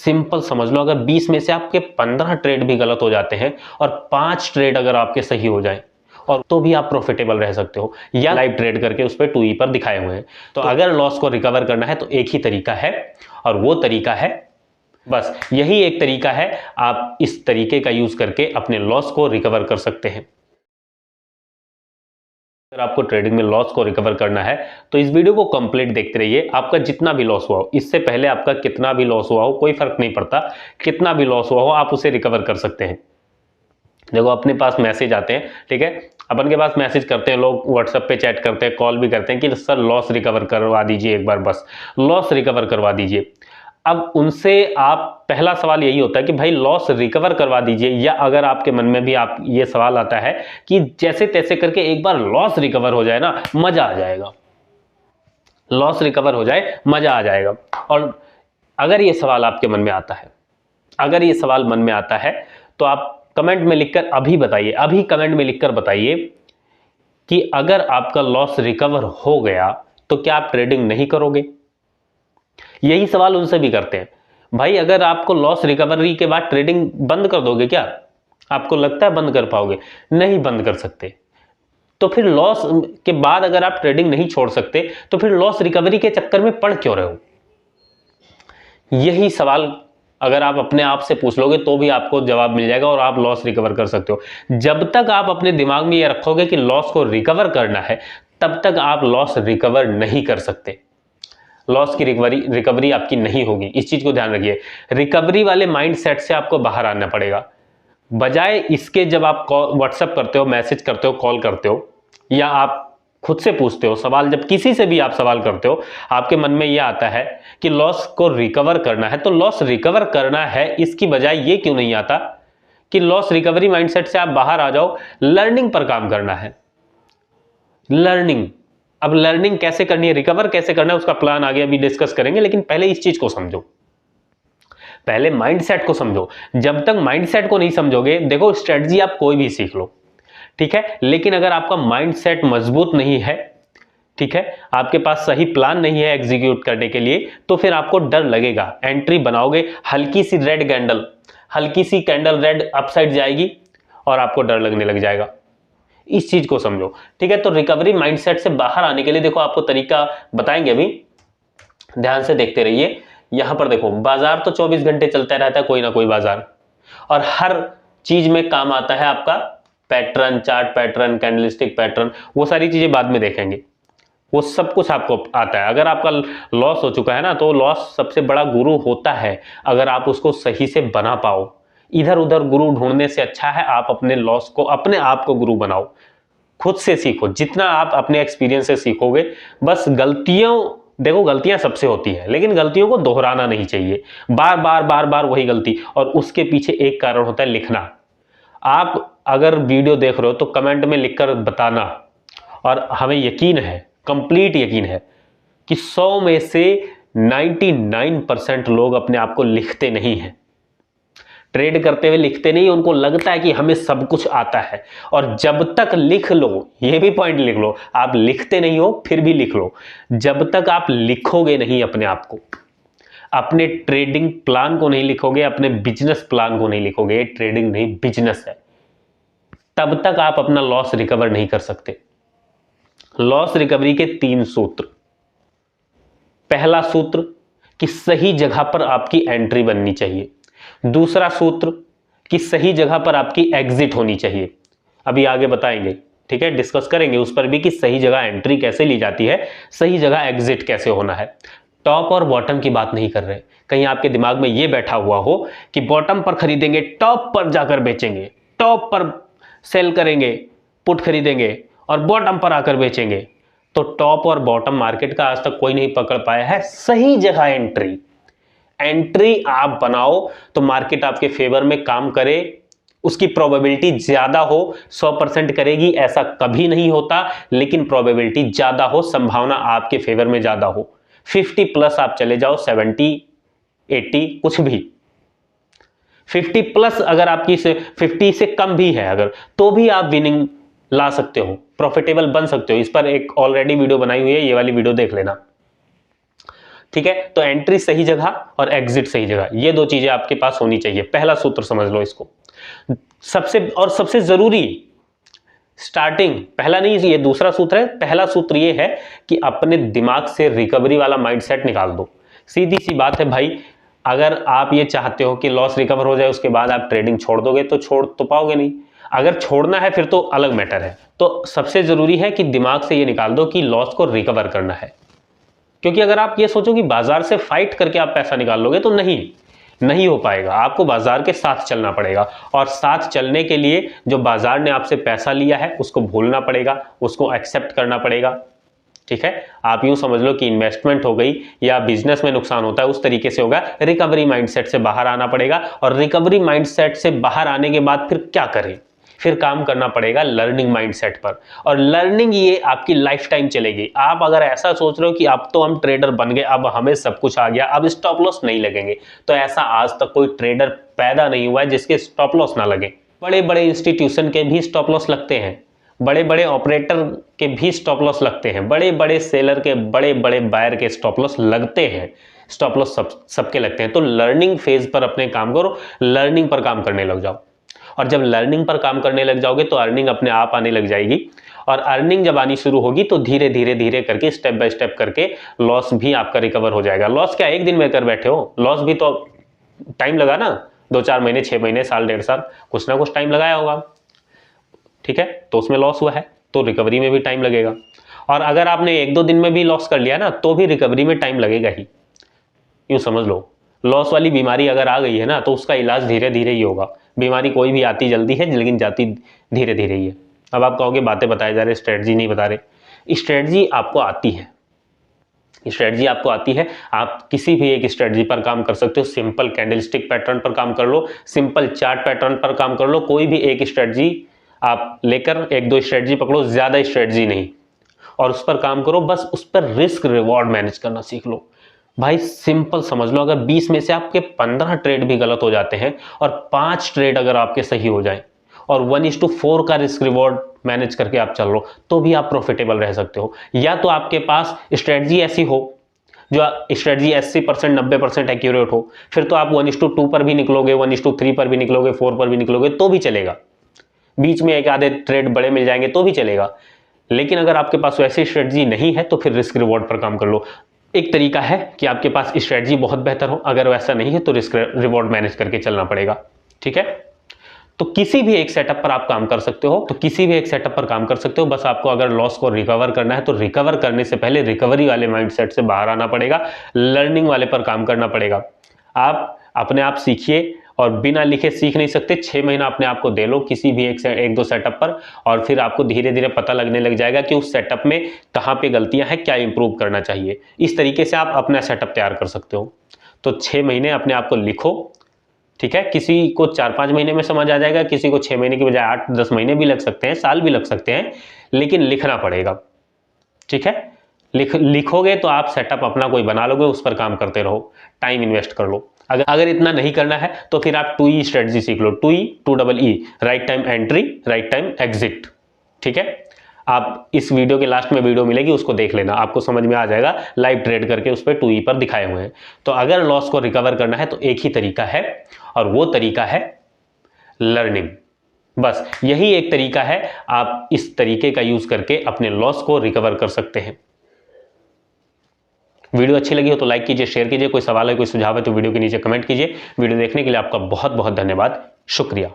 Simple समझ लो, अगर 20 में से आपके 15 ट्रेड भी गलत हो जाते हैं और 5 ट्रेड अगर आपके सही हो जाए और तो भी आप प्रॉफिटेबल रह सकते हो, या लाइव ट्रेड करके उस पर 2E पर दिखाए हुए हैं। तो अगर लॉस को रिकवर करना है तो एक ही तरीका है, और वो तरीका है, बस यही एक तरीका है, आप इस तरीके का यूज करके अपने लॉस को रिकवर कर सकते हैं। अगर आपको ट्रेडिंग में लॉस को रिकवर करना है तो इस वीडियो को कंप्लीट देखते रहिए। आपका जितना भी लॉस हुआ हो, इससे पहले आपका कितना भी लॉस हुआ हो, कोई फर्क नहीं पड़ता, कितना भी लॉस हुआ हो आप उसे रिकवर कर सकते हैं। देखो अपने पास मैसेज आते हैं, ठीक है, अपन के पास मैसेज करते हैं लोग, व्हाट्सएप पे चैट करते हैं, कॉल भी करते हैं कि सर लॉस रिकवर करवा दीजिए एक बार, बस लॉस रिकवर करवा दीजिए। अब उनसे आप, पहला सवाल यही होता है कि भाई लॉस रिकवर करवा दीजिए, या अगर आपके मन में भी आप ये सवाल आता है कि जैसे तैसे करके एक बार लॉस रिकवर हो जाए ना, मजा आ जाएगा, लॉस रिकवर हो जाए मजा आ जाएगा। और अगर ये सवाल आपके मन में आता है, अगर ये सवाल मन में आता है तो आप कमेंट में लिखकर अभी बताइए, अभी कमेंट में लिखकर बताइए कि अगर आपका लॉस रिकवर हो गया तो क्या आप ट्रेडिंग नहीं करोगे। यही सवाल उनसे भी करते हैं, भाई अगर आपको लॉस रिकवरी के बाद ट्रेडिंग बंद कर दोगे क्या, आपको लगता है बंद कर पाओगे? नहीं बंद कर सकते। तो फिर लॉस के बाद अगर आप ट्रेडिंग नहीं छोड़ सकते तो फिर लॉस रिकवरी के चक्कर में पड़ क्यों रहे हो? यही सवाल अगर आप अपने आप से पूछ लोगे तो भी आपको जवाब मिल जाएगा और आप लॉस रिकवर कर सकते हो। जब तक आप अपने दिमाग में यह रखोगे कि लॉस को रिकवर करना है, तब तक आप लॉस रिकवर नहीं कर सकते, लॉस की रिकवरी आपकी नहीं होगी। इस चीज को ध्यान रखिए, रिकवरी वाले माइंडसेट से आपको बाहर आना पड़ेगा। बजाय इसके जब आप व्हाट्सएप करते हो, मैसेज करते हो, कॉल करते हो, या आप खुद से पूछते हो सवाल, जब किसी से भी आप सवाल करते हो आपके मन में यह आता है कि लॉस को रिकवर करना है, तो लॉस रिकवर करना है, इसकी बजाय ये क्यों नहीं आता कि लॉस रिकवरी माइंडसेट से आप बाहर आ जाओ, लर्निंग पर काम करना है। लर्निंग, अब लर्निंग कैसे करनी है, रिकवर कैसे करना है, उसका प्लान आगे अभी डिस्कस करेंगे, लेकिन पहले इस चीज को समझो, पहले माइंडसेट को समझो। जब तक माइंडसेट को नहीं समझोगे, देखो स्ट्रेटजी आप कोई भी सीख लो, ठीक है, लेकिन अगर आपका माइंडसेट मजबूत नहीं है, ठीक है, आपके पास सही प्लान नहीं है एग्जीक्यूट करने के लिए, तो फिर आपको डर लगेगा। एंट्री बनाओगे, हल्की सी रेड कैंडल, हल्की सी कैंडल रेड अपसाइड जाएगी और आपको डर लगने लग जाएगा। इस चीज को समझो, ठीक है। तो रिकवरी माइंडसेट से बाहर आने के लिए देखो आपको तरीका बताएंगे, अभी ध्यान से देखते रहिए। यहां पर देखो, बाजार तो 24 घंटे चलता रहता है, कोई ना कोई बाजार, और हर चीज में काम आता है आपका pattern, chart pattern, candlestick pattern, वो सारी चीजें बाद में देखेंगे, वो सब कुछ आपको आता है। अगर आपका लॉस हो चुका है ना, तो लॉस सबसे बड़ा गुरु होता है, अगर आप उसको सही से बना पाओ। इधर उधर गुरु ढूंढने से अच्छा है आप अपने लॉस को, अपने आप को गुरु बनाओ, खुद से सीखो। जितना आप अपने एक्सपीरियंस से सीखोगे, बस गलतियों, देखो गलतियां सबसे होती है, लेकिन गलतियों को दोहराना नहीं चाहिए, बार बार बार बार वही गलती। और उसके पीछे एक कारण होता है लिखना। आप अगर वीडियो देख रहे हो तो कमेंट में लिखकर बताना, और हमें यकीन है, कंप्लीट यकीन है कि 100 में से 99% लोग अपने आप को लिखते नहीं हैं, ट्रेड करते हुए लिखते नहीं, उनको लगता है कि हमें सब कुछ आता है। और जब तक लिख लो, ये भी पॉइंट लिख लो, आप लिखते नहीं हो फिर भी लिख लो, जब तक आप लिखोगे नहीं अपने आप को, अपने ट्रेडिंग प्लान को नहीं लिखोगे, अपने बिजनेस प्लान को नहीं लिखोगे, ये ट्रेडिंग नहीं बिजनेस है, तब तक आप अपना लॉस रिकवर नहीं कर सकते। लॉस रिकवरी के 3 सूत्र। पहला सूत्र कि सही जगह पर आपकी एंट्री बननी चाहिए। दूसरा सूत्र कि सही जगह पर आपकी एग्जिट होनी चाहिए। अभी आगे बताएंगे, ठीक है, डिस्कस करेंगे उस पर भी कि सही जगह एंट्री कैसे ली जाती है, सही जगह एग्जिट कैसे होना है। टॉप और बॉटम की बात नहीं कर रहे, कहीं आपके दिमाग में यह बैठा हुआ हो कि बॉटम पर खरीदेंगे, टॉप पर जाकर बेचेंगे, टॉप पर सेल करेंगे, पुट खरीदेंगे और बॉटम पर आकर बेचेंगे। तो टॉप और बॉटम मार्केट का आज तक कोई नहीं पकड़ पाया है। सही जगह एंट्री, एंट्री आप बनाओ तो मार्केट आपके फेवर में काम करे, उसकी प्रोबेबिलिटी ज्यादा हो। 100% करेगी ऐसा कभी नहीं होता, लेकिन प्रोबेबिलिटी ज्यादा हो, संभावना आपके फेवर में ज्यादा हो। 50+ आप चले जाओ, 70, 80, कुछ भी, 50+ अगर आपकी 50 से कम भी है अगर, तो भी आप विनिंग ला सकते हो, प्रॉफिटेबल बन सकते हो। इस पर एक ऑलरेडी वीडियो बनाई हुई है, ये वाली वीडियो देख लेना। ठीक है, तो एंट्री सही जगह और एग्जिट सही जगह, ये दो चीजें आपके पास होनी चाहिए। पहला सूत्र समझ लो इसको, सबसे जरूरी स्टार्टिंग, पहला नहीं ये दूसरा सूत्र है, पहला सूत्र ये है कि अपने दिमाग से रिकवरी वाला माइंडसेट निकाल दो। सीधी सी बात है भाई, अगर आप ये चाहते हो कि लॉस रिकवर हो जाए उसके बाद आप ट्रेडिंग छोड़ दोगे तो छोड़ तो पाओगे नहीं। अगर छोड़ना है फिर तो अलग मैटर है। तो सबसे जरूरी है कि दिमाग से ये निकाल दो कि लॉस को रिकवर करना है, क्योंकि अगर आप ये सोचो कि बाजार से फाइट करके आप पैसा निकाल लोगे तो नहीं हो पाएगा। आपको बाजार के साथ चलना पड़ेगा, और साथ चलने के लिए जो बाजार ने आपसे पैसा लिया है उसको भूलना पड़ेगा, उसको एक्सेप्ट करना पड़ेगा। ठीक है, आप यूं समझ लो कि इन्वेस्टमेंट हो गई या बिजनेस में नुकसान होता है उस तरीके से होगा। रिकवरी माइंडसेट से बाहर आना पड़ेगा, और रिकवरी माइंडसेट से बाहर आने के बाद फिर क्या करें, फिर काम करना पड़ेगा लर्निंग माइंडसेट पर। और लर्निंग ये आपकी लाइफ टाइम चलेगी। आप अगर ऐसा सोच रहे हो कि अब तो हम ट्रेडर बन गए, अब हमें सब कुछ आ गया, अब स्टॉप लॉस नहीं लगेंगे, तो ऐसा आज तक कोई ट्रेडर पैदा नहीं हुआ है जिसके स्टॉप लॉस ना लगे। बड़े बड़े इंस्टीट्यूशन के भी स्टॉप लॉस लगते हैं, बड़े बड़े ऑपरेटर के भी स्टॉप लॉस लगते हैं, बड़े बड़े सेलर के, बड़े बड़े बायर के स्टॉप लॉस लगते हैं। स्टॉप लॉस सबके लगते हैं। तो लर्निंग फेज पर अपने काम करो, लर्निंग पर काम करने लग जाओ, और जब लर्निंग पर काम करने लग जाओगे तो अर्निंग अपने आप आने लग जाएगी। और अर्निंग जब आनी शुरू होगी तो धीरे धीरे करके, स्टेप बाय स्टेप करके लॉस भी आपका रिकवर हो जाएगा। लॉस क्या एक दिन में कर बैठे हो, लॉस भी तो टाइम लगा ना, 2-4 महीने, 6 महीने, साल, 1.5 साल, कुछ ना कुछ टाइम लगाया होगा। ठीक है, तो उसमें लॉस हुआ है तो रिकवरी में भी टाइम लगेगा। और अगर आपने 1-2 दिन में भी लॉस कर लिया ना तो भी रिकवरी में टाइम लगेगा ही। यूं समझ लो, लॉस वाली बीमारी अगर आ गई है ना तो उसका इलाज धीरे धीरे ही होगा। बीमारी कोई भी आती जल्दी है लेकिन जाती धीरे धीरे ही है। अब आप कहोगे बातें बताए जा रहे, स्ट्रेटजी नहीं बता रहे। स्ट्रेटजी आपको आती है, स्ट्रेटजी आपको आती है। आप किसी भी एक स्ट्रेटजी पर काम कर सकते हो। सिंपल कैंडलस्टिक पैटर्न पर काम कर लो, सिंपल चार्ट पैटर्न पर काम कर लो, कोई भी एक स्ट्रेटजी आप लेकर 1-2 स्ट्रेटजी पकड़ो, ज्यादा स्ट्रेटजी नहीं, और उस पर काम करो। बस उस पर रिस्क रिवॉर्ड मैनेज करना सीख लो भाई। सिंपल समझ लो, अगर 20 में से आपके 15 ट्रेड भी गलत हो जाते हैं और 5 ट्रेड अगर आपके सही हो जाए और 1:4 का रिस्क रिवॉर्ड मैनेज करके आप चल लो तो भी आप प्रॉफिटेबल रह सकते हो। या तो आपके पास स्ट्रेटजी ऐसी हो जो स्ट्रेटजी 80% 90% एक्यूरेट हो, फिर तो आप 1:2 पर भी निकलोगे, 1:3 पर भी निकलोगे, 4 पर भी निकलोगे तो भी चलेगा। बीच में एक आधे ट्रेड बड़े मिल जाएंगे तो भी चलेगा। लेकिन अगर आपके पास वैसी स्ट्रेटजी नहीं है तो फिर रिस्क रिवॉर्ड पर काम कर लो। एक तरीका है कि आपके पास स्ट्रेटजी बहुत बेहतर हो, अगर वैसा नहीं है तो रिस्क रिवॉर्ड मैनेज करके चलना पड़ेगा। ठीक है, तो किसी भी एक सेटअप पर आप काम कर सकते हो, बस आपको अगर लॉस को रिकवर करना है तो रिकवर करने से पहले रिकवरी वाले माइंडसेट से बाहर आना पड़ेगा, लर्निंग वाले पर काम करना पड़ेगा। आप अपने आप सीखिए, और बिना लिखे सीख नहीं सकते। 6 महीना अपने आप को दे लो किसी भी एक दो सेटअप पर, और फिर आपको धीरे धीरे पता लगने लग जाएगा कि उस सेटअप में कहाँ पे गलतियां हैं, क्या इंप्रूव करना चाहिए। इस तरीके से आप अपना सेटअप तैयार कर सकते हो। तो 6 महीने अपने आप को लिखो। ठीक है, किसी को 4-5 महीने में समझ आ जाएगा, किसी को 6 महीने की बजाय 8-10 महीने भी लग सकते हैं, साल भी लग सकते हैं, लेकिन लिखना पड़ेगा। ठीक है, लिखोगे तो आप सेटअप अपना कोई बना लोगे, उस पर काम करते रहो, टाइम इन्वेस्ट कर लो। अगर इतना नहीं करना है तो फिर आप 2E स्ट्रेटजी सीख लो। 2E, right time entry, right time exit. ठीक है, आप इस वीडियो के लास्ट में वीडियो मिलेगी, उसको देख लेना, आपको समझ में आ जाएगा। लाइव ट्रेड करके उस पर 2E पर दिखाए हुए हैं। तो अगर लॉस को रिकवर करना है तो एक ही तरीका है, और वो तरीका है लर्निंग। बस यही एक तरीका है, आप इस तरीके का यूज करके अपने लॉस को रिकवर कर सकते हैं। वीडियो अच्छी लगी हो तो लाइक कीजिए, शेयर कीजिए। कोई सवाल है, कोई सुझाव है तो वीडियो के नीचे कमेंट कीजिए। वीडियो देखने के लिए आपका बहुत बहुत धन्यवाद, शुक्रिया।